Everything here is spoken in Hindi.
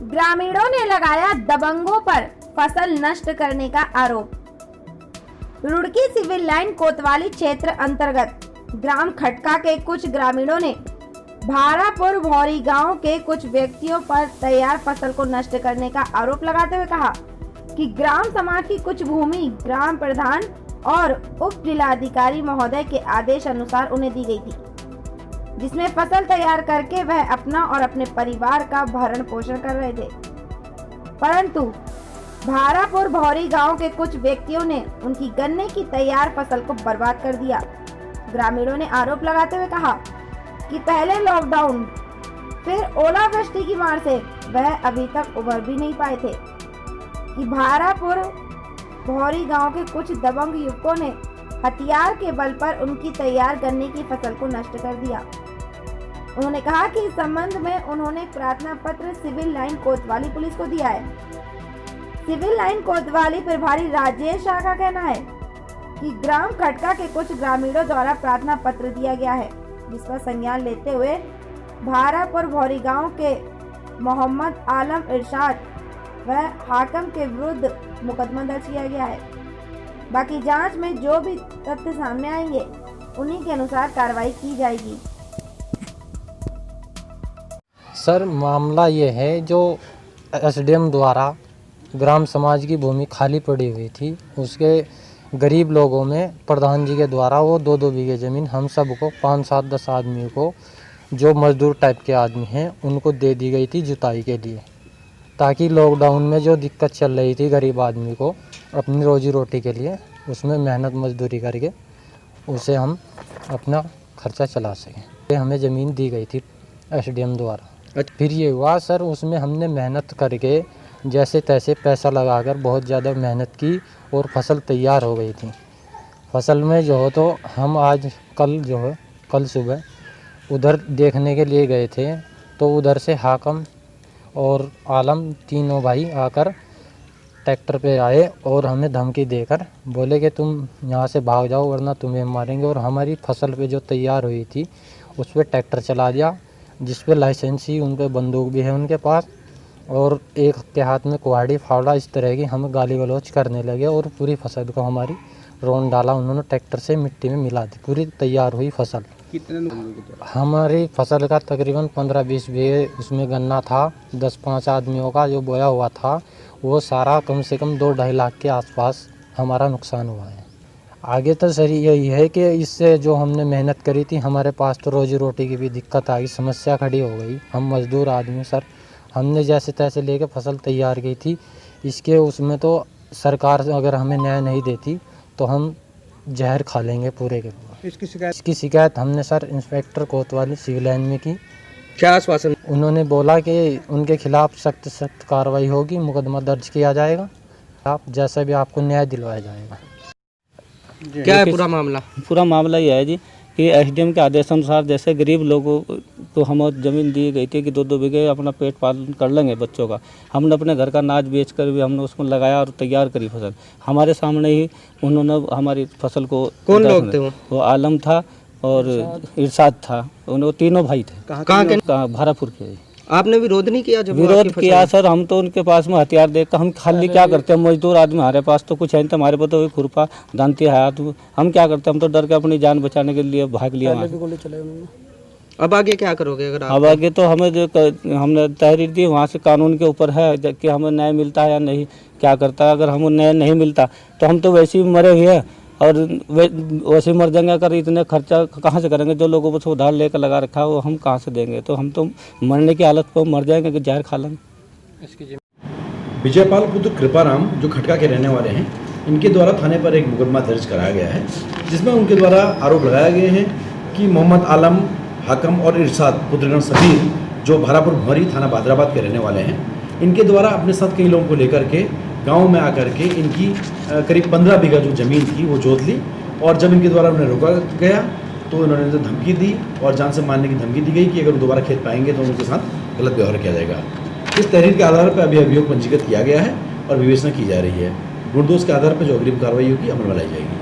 ग्रामीणों ने लगाया दबंगों पर फसल नष्ट करने का आरोप। रुड़की सिविल लाइन कोतवाली क्षेत्र अंतर्गत ग्राम खटका के कुछ ग्रामीणों ने भारापुर भौरी गांव के कुछ व्यक्तियों पर तैयार फसल को नष्ट करने का आरोप लगाते हुए कहा कि ग्राम समाज की कुछ भूमि ग्राम प्रधान और उप जिलाधिकारी महोदय के आदेश अनुसार उन्हें दी गई थी, जिसमें फसल तैयार करके वह अपना और अपने परिवार का भरण पोषण कर रहे थे। परंतु भारापुर भौरी गांव के कुछ व्यक्तियों ने उनकी गन्ने की तैयार फसल को बर्बाद कर दिया। ग्रामीणों ने आरोप लगाते हुए कहा कि पहले लॉकडाउन फिर ओलावृष्टि की मार से वह अभी तक उभर भी नहीं पाए थे कि भारापुर भौरी गांव के कुछ दबंग युवकों ने हथियार के बल पर उनकी तैयार गन्ने की फसल को नष्ट कर दिया। उन्होंने कहा कि इस संबंध में उन्होंने प्रार्थना पत्र सिविल लाइन कोतवाली पुलिस को दिया है। सिविल लाइन कोतवाली प्रभारी राजेश शाह का कहना है कि ग्राम खटका के कुछ ग्रामीणों द्वारा प्रार्थना पत्र दिया गया है, जिस पर संज्ञान लेते हुए भारापुर भौरी गांव के मोहम्मद आलम इरशाद व हाकम के विरुद्ध मुकदमा दर्ज किया गया है। बाकी जांच में जो भी तथ्य सामने आएंगे उन्हीं के अनुसार कार्रवाई की जाएगी। सर, मामला ये है जो एसडीएम द्वारा ग्राम समाज की भूमि खाली पड़ी हुई थी, उसके गरीब लोगों में प्रधान जी के द्वारा वो 2-2 बीघे ज़मीन हम सबको 5-7-10 आदमियों को, जो मजदूर टाइप के आदमी हैं, उनको दे दी गई थी जुताई के लिए, ताकि लॉकडाउन में जो दिक्कत चल रही थी गरीब आदमी को अपनी रोजी रोटी के लिए, उसमें मेहनत मजदूरी करके उसे हम अपना खर्चा चला सकें। हमें ज़मीन दी गई थी एसडीएम द्वारा। फिर ये हुआ सर, उसमें हमने मेहनत करके जैसे तैसे पैसा लगाकर बहुत ज़्यादा मेहनत की और फसल तैयार हो गई थी। फसल में जो हो तो हम कल सुबह उधर देखने के लिए गए थे, तो उधर से हाकम और आलम तीनों भाई आकर ट्रैक्टर पे आए और हमें धमकी देकर बोले कि तुम यहाँ से भाग जाओ वरना तुम्हें मारेंगे। और हमारी फसल पे जो तैयार हुई थी उस पर ट्रैक्टर चला दिया, जिस पे लाइसेंस ही, उन पे बंदूक भी है उनके पास, और एक के हाथ में कुहाड़ी फावड़ा, इस तरह की हमें गाली गलौज करने लगे और पूरी फसल को हमारी रोन डाला उन्होंने, ट्रैक्टर से मिट्टी में मिला दी पूरी तैयार हुई फसल। कितने हमारी फसल का तकरीबन 15-20 बीघे उसमें गन्ना था, 10-5 आदमियों का जो बोया हुआ था, वो सारा कम से कम 2-2.5 लाख के आसपास हमारा नुकसान हुआ है। आगे तो सर यही है कि इससे जो हमने मेहनत करी थी, हमारे पास तो रोजी रोटी की भी दिक्कत आ गई, समस्या खड़ी हो गई। हम मजदूर आदमी सर, हमने जैसे तैसे लेके फसल तैयार की थी, इसके उसमें तो सरकार अगर हमें न्याय नहीं देती तो हम जहर खा लेंगे पूरे के पूरे। इसकी शिकायत हमने सर इंस्पेक्टर कोतवाली सिविल लाइन में की। क्या आश्वासन? उन्होंने बोला कि उनके खिलाफ सख्त कार्रवाई होगी, मुकदमा दर्ज किया जाएगा, आप जैसा भी आपको न्याय दिलवाया जाएगा। क्या है पूरा मामला? पूरा मामला यह है जी कि एसडीएम के आदेश अनुसार जैसे गरीब लोगों को हम ज़मीन दी गई थी कि 2-2 बीघे अपना पेट पालन कर लेंगे बच्चों का, हमने अपने घर का अनाज बेचकर भी हमने उसको लगाया और तैयार करी फसल। हमारे सामने ही उन्होंने हमारी फसल को, कौन लोग थे वो? आलम था और इरशाद था, वो तीनों भाई थे। कहाँ के? भारापुर के। आपने विरोध नहीं किया? जब विरोध किया सर, हम तो उनके पास में हथियार देखकर हम खाली क्या करते हैं, मजदूर आदमी, हमारे पास तो कुछ है नहीं, तो हमारे पास तो खुरपा दांती है, तो हम क्या करते हैं, हम तो डर के अपनी जान बचाने के लिए भाग लिया। अब आगे क्या करोगे? अगर अब आगे तो हमें जो हमने तहरीर दी वहाँ से कानून के ऊपर है कि हमें न्याय मिलता है या नहीं, क्या करता है। अगर हमें न्याय नहीं मिलता तो हम तो वैसे ही मरे हुए हैं और वैसे मर जाएंगे। अगर इतने खर्चा कहाँ से करेंगे? जो लोगों को उधार लेकर लगा रखा है वो हम कहाँ से देंगे? तो हम तो मरने की हालत पर मर जाएंगे कि जहर खा लेंगे। विजयपाल पुत्र कृपाराम जो खटका के रहने वाले हैं, इनके द्वारा थाने पर एक मुकदमा दर्ज कराया गया है, जिसमें उनके द्वारा आरोप लगाए गए हैं कि मोहम्मद आलम, हाकम और इरशाद पुत्रगण सबीर जो भारापुर भौरी थाना बादराबाद के रहने वाले हैं, इनके द्वारा अपने साथ कई लोगों को लेकर के गांव में आकर के इनकी करीब 15 बीघा जो ज़मीन थी वो जोत ली। और जब इनके द्वारा उन्हें रोका गया तो इन्होंने धमकी दी और जान से मारने की धमकी दी गई कि अगर दोबारा खेत पाएंगे तो उनके साथ गलत व्यवहार किया जाएगा। इस तहरीर के आधार पर अभी अभियोग पंजीकृत किया गया है और विवेचना की जा रही है। गुण दोष के आधार पर जो अग्रिम कार्रवाई होगी अमल में लाई जाएगी।